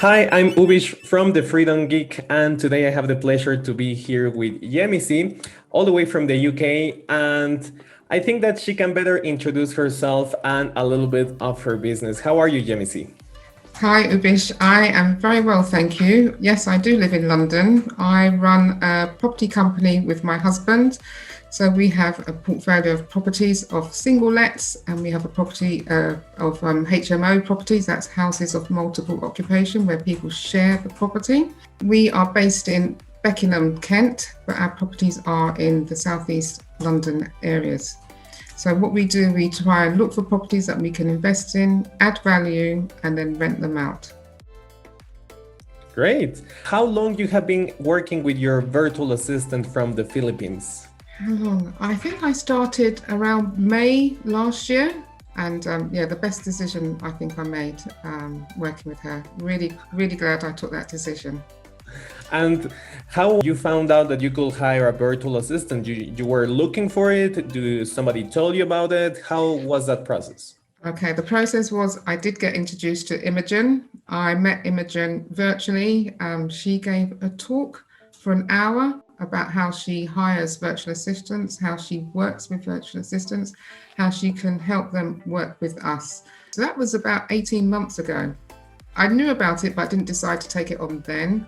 Hi, I'm Ubish from the Freedom Geek, and today I have the pleasure to be here with Yemisi, all the way from the UK. And I think that she can better introduce herself and a little bit of her business. How are you, Yemisi? Hi, Ubish. I am very well, thank you. Yes, I do live in London. I run a property company with my husband. So we have a portfolio of properties of single lets, and we have a property of HMO properties, that's houses of multiple occupation where people share the property. We are based in Beckenham, Kent, but our properties are in the southeast London areas. So what we do, we try and look for properties that we can invest in, add value, and then rent them out. Great. How long you have been working with your virtual assistant from the Philippines? How long? I think I started around May last year. And the best decision I think I made working with her. Really, really glad I took that decision. And how you found out that you could hire a virtual assistant? You were looking for it? Do somebody tell you about it? How was that process? Okay, the process was I did get introduced to Imogen. I met Imogen virtually. She gave a talk for an hour about how she hires virtual assistants, how she works with virtual assistants, how she can help them work with us. So that was about 18 months ago. I knew about it, but I didn't decide to take it on then.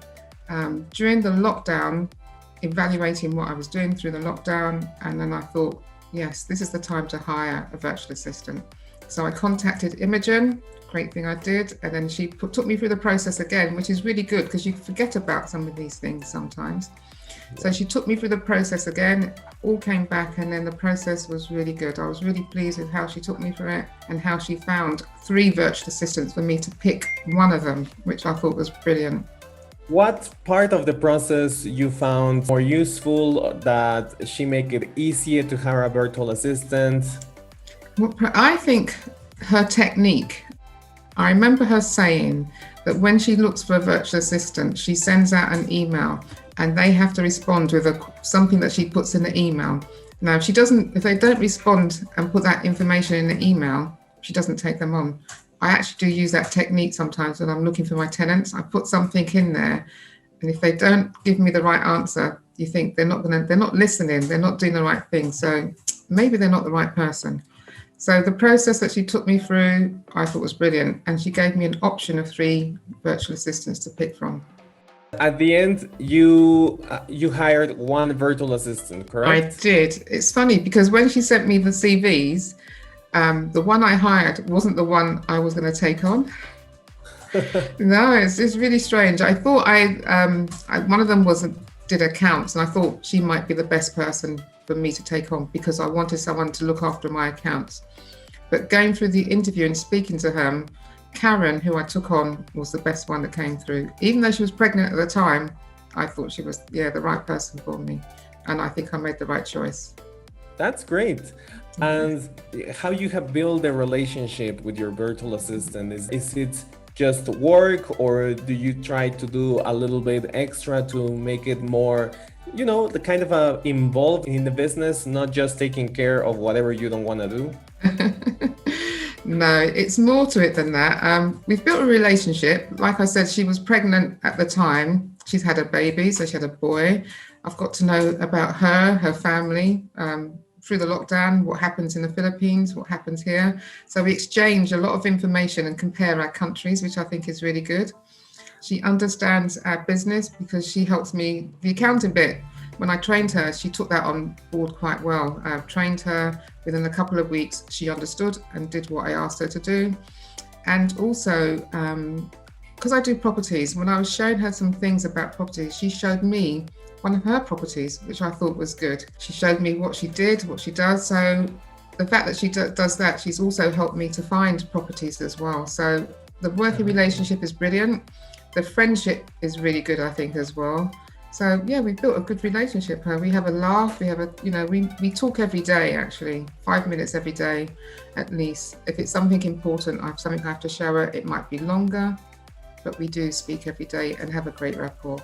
During the lockdown, evaluating what I was doing through the lockdown, and then I thought, yes, this is the time to hire a virtual assistant. So I contacted Imogen, great thing I did, and then she took me through the process again, which is really good because you forget about some of these things sometimes. So she took me through the process again, all came back, and then the process was really good. I was really pleased with how she took me through it and how she found 3 virtual assistants for me to pick one of them, which I thought was brilliant. What part of the process you found more useful, that she make it easier to hire a virtual assistant? I think her technique. I remember her saying that when she looks for a virtual assistant, she sends out an email and they have to respond with something that she puts in the email. Now, if they don't respond and put that information in the email, she doesn't take them on. I actually do use that technique sometimes when I'm looking for my tenants. I put something in there, and if they don't give me the right answer, you think they're not listening, they're not doing the right thing. So maybe they're not the right person. So the process that she took me through, I thought was brilliant. And she gave me an option of 3 virtual assistants to pick from. At the end, you hired one virtual assistant, correct? I did. It's funny because when she sent me the CVs, the one I hired wasn't the one I was going to take on. No, it's really strange. I thought one of them did accounts, and I thought she might be the best person for me to take on because I wanted someone to look after my accounts. But going through the interview and speaking to her, Karen, who I took on, was the best one that came through. Even though she was pregnant at the time, I thought she was, the right person for me. And I think I made the right choice. That's great. And how you have built a relationship with your virtual assistant? Is it just work, or do you try to do a little bit extra to make it more, the kind of involved in the business, not just taking care of whatever you don't want to do? No, it's more to it than that. We've built a relationship. Like I said, she was pregnant at the time. She's had a baby, so she had a boy. I've got to know about her family, through the lockdown, what happens in the Philippines, what happens here. So we exchange a lot of information and compare our countries, which I think is really good. She understands our business because she helps me, the accounting bit. When I trained her, she took that on board quite well. I've trained her within a couple of weeks. She understood and did what I asked her to do. And also, because I do properties, when I was showing her some things about properties, she showed me one of her properties, which I thought was good. She showed me what she did, what she does. So the fact that she does that, she's also helped me to find properties as well. So the working relationship is brilliant. The friendship is really good, I think, as well. So we've built a good relationship. We have a laugh. We have we talk every day, actually, 5 minutes every day, at least. If it's something important, something I have to show her, it might be longer, but we do speak every day and have a great rapport.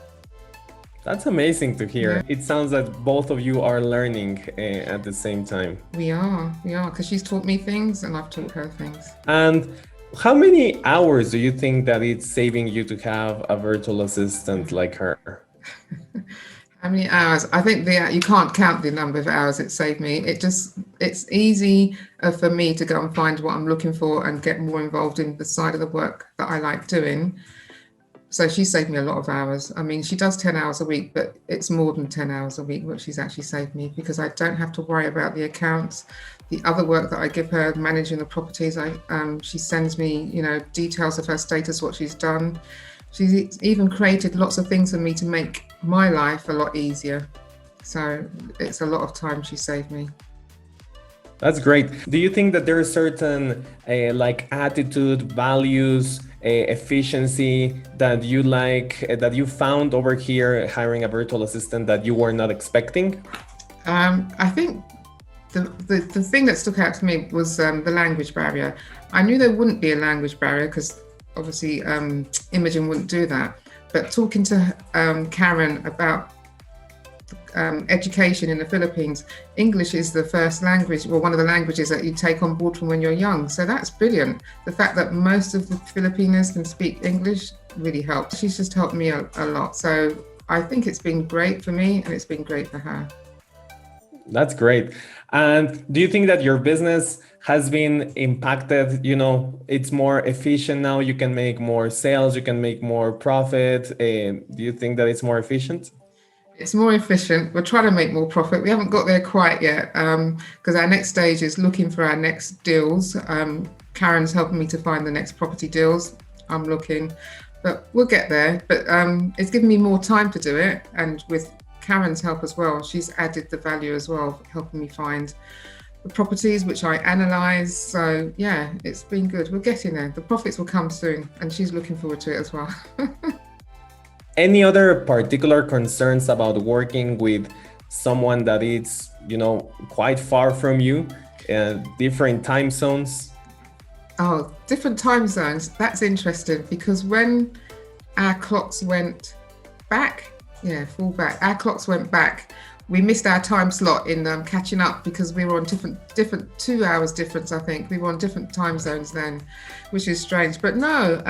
That's amazing to hear. It sounds that both of you are learning at the same time. We are, because she's taught me things and I've taught her things. And How many hours do you think that it's saving you to have a virtual assistant like her? How many hours? I think you can't count the number of hours it saved me. It's easy for me to go and find what I'm looking for and get more involved in the side of the work that I like doing. So she saved me a lot of hours. I mean, she does 10 hours a week, but it's more than 10 hours a week what she's actually saved me, because I don't have to worry about the accounts. The other work that I give her, managing the properties, she sends me, details of her status, what she's done. She's even created lots of things for me to make my life a lot easier. So it's a lot of time she saved me. That's great. Do you think that there are certain like attitude, values, efficiency that you like, that you found over here hiring a virtual assistant that you were not expecting? I think the thing that stuck out to me was the language barrier. I knew there wouldn't be a language barrier because obviously Imogen wouldn't do that. But talking to Karen about education in the Philippines, English is the first language, or one of the languages that you take on board from when you're young. So that's brilliant. The fact that most of the Filipinos can speak English really helps. She's just helped me a lot. So I think it's been great for me and it's been great for her. That's great. And do you think that your business has been impacted? It's more efficient now. You can make more sales, you can make more profit. Do you think that it's more efficient? It's more efficient. We're trying to make more profit. We haven't got there quite yet because our next stage is looking for our next deals. Karen's helping me to find the next property deals. I'm looking, but we'll get there. But it's given me more time to do it. And with Karen's help as well, she's added the value as well, helping me find the properties which I analyse. So yeah, it's been good. We're getting there. The profits will come soon, and she's looking forward to it as well. Any other particular concerns about working with someone that is, quite far from you, different time zones? Oh, different time zones. That's interesting because when our clocks went back, our clocks went back. We missed our time slot in catching up because we were on different 2 hours difference. I think we were on different time zones then, which is strange. But no,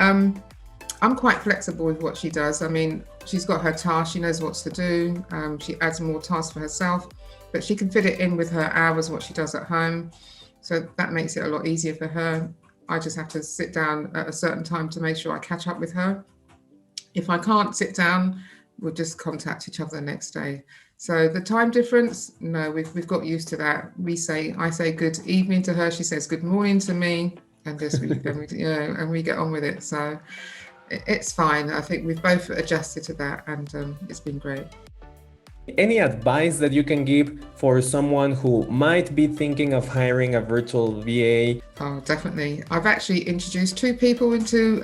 I'm quite flexible with what she does. I mean, she's got her tasks, she knows what to do. She adds more tasks for herself, but she can fit it in with her hours, what she does at home. So that makes it a lot easier for her. I just have to sit down at a certain time to make sure I catch up with her. If I can't sit down, we'll just contact each other the next day. So the time difference, no, we've got used to that. I say good evening to her, she says good morning to me, and and we get on with it. So it's fine. I think we've both adjusted to that, and it's been great. Any advice that you can give for someone who might be thinking of hiring a virtual VA? Oh, definitely. I've actually introduced 2 people to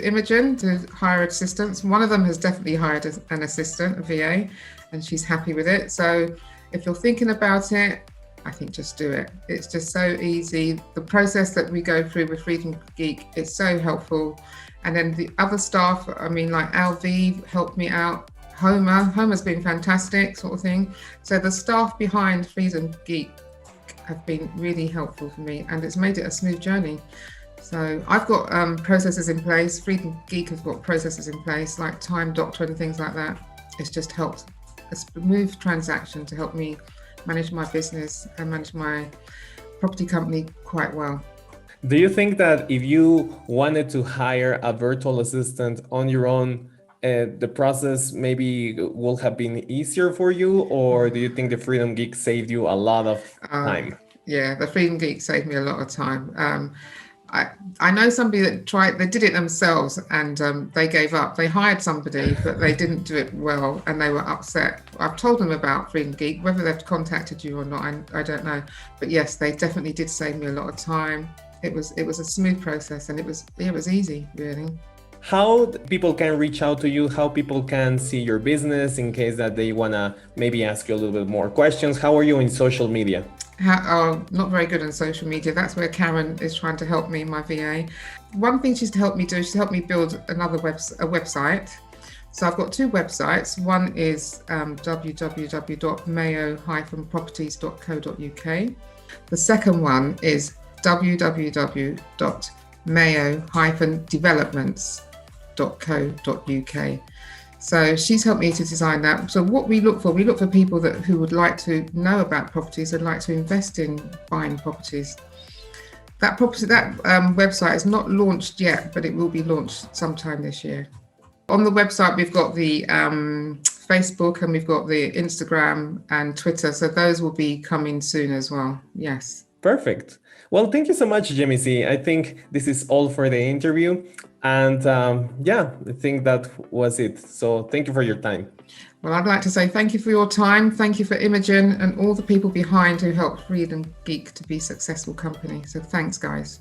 Imogen to hire assistants. One of them has definitely hired an assistant, a VA, and she's happy with it. So if you're thinking about it, I think just do it. It's just so easy. The process that we go through with Freedom Geek is so helpful. And then the other staff, I mean, like Alvi helped me out. Homer's been fantastic, sort of thing. So the staff behind Freedom Geek have been really helpful for me, and it's made it a smooth journey. So I've got processes in place. Freedom Geek has got processes in place, like Time Doctor and things like that. It's just helped a smooth transaction to help me manage my business and manage my property company quite well. Do you think that if you wanted to hire a virtual assistant on your own, the process maybe will have been easier for you, or do you think the Freedom Geek saved you a lot of time? Yeah, the Freedom Geek saved me a lot of time. I know somebody that they did it themselves, and they gave up. They hired somebody, but they didn't do it well, and they were upset. I've told them about Freedom Geek. Whether they've contacted you or not, I don't know. But yes, they definitely did save me a lot of time. It was a smooth process, and it was easy, really. How people can reach out to you, how people can see your business in case that they want to maybe ask you a little bit more questions. How are you in social media? Not very good on social media. That's where Karen is trying to help me, my VA. One thing she's helped me do, she's helped me build a website. So I've got 2 websites. One is www.mayo-properties.co.uk. The second one is www.mayo-properties.co.uk. mayo-developments.co.uk. So she's helped me to design that. So what we look for people who would like to know about properties and like to invest in buying properties. That website is not launched yet, but it will be launched sometime this year. On the website, we've got the Facebook and we've got the Instagram and Twitter. So those will be coming soon as well. Yes. Perfect. Well, thank you so much, Yemisi. I think this is all for the interview. And yeah, I think that was it. So thank you for your time. Well, I'd like to say thank you for your time. Thank you for Imogen and all the people behind who helped Read and Geek to be a successful company. So thanks, guys.